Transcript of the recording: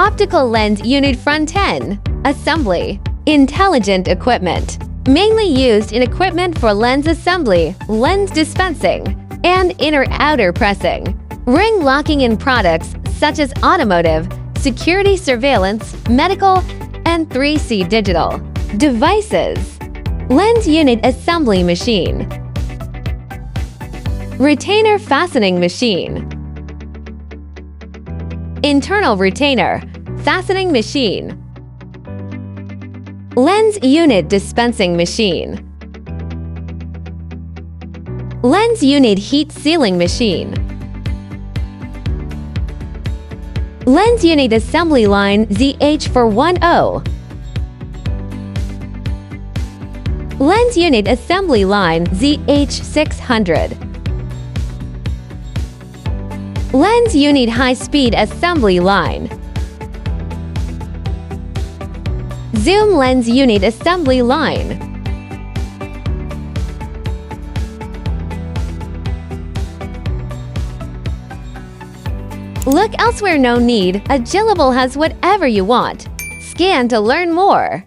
Optical lens unit front end. Assembly. Intelligent equipment. Mainly used in equipment for lens assembly, lens dispensing, and inner-outer pressing. Ring locking in products such as automotive, security surveillance, medical, and 3C digital. Devices. Lens unit assembly machine. Retainer fastening machine. Internal retainer fastening machine. Lens unit dispensing machine. Lens unit heat sealing machine. Lens unit assembly line ZH410. Lens unit assembly line ZH600. Lens unit high-speed assembly line. Zoom lens unit assembly line. Look elsewhere, no need. Agilebull has whatever you want. Scan to learn more.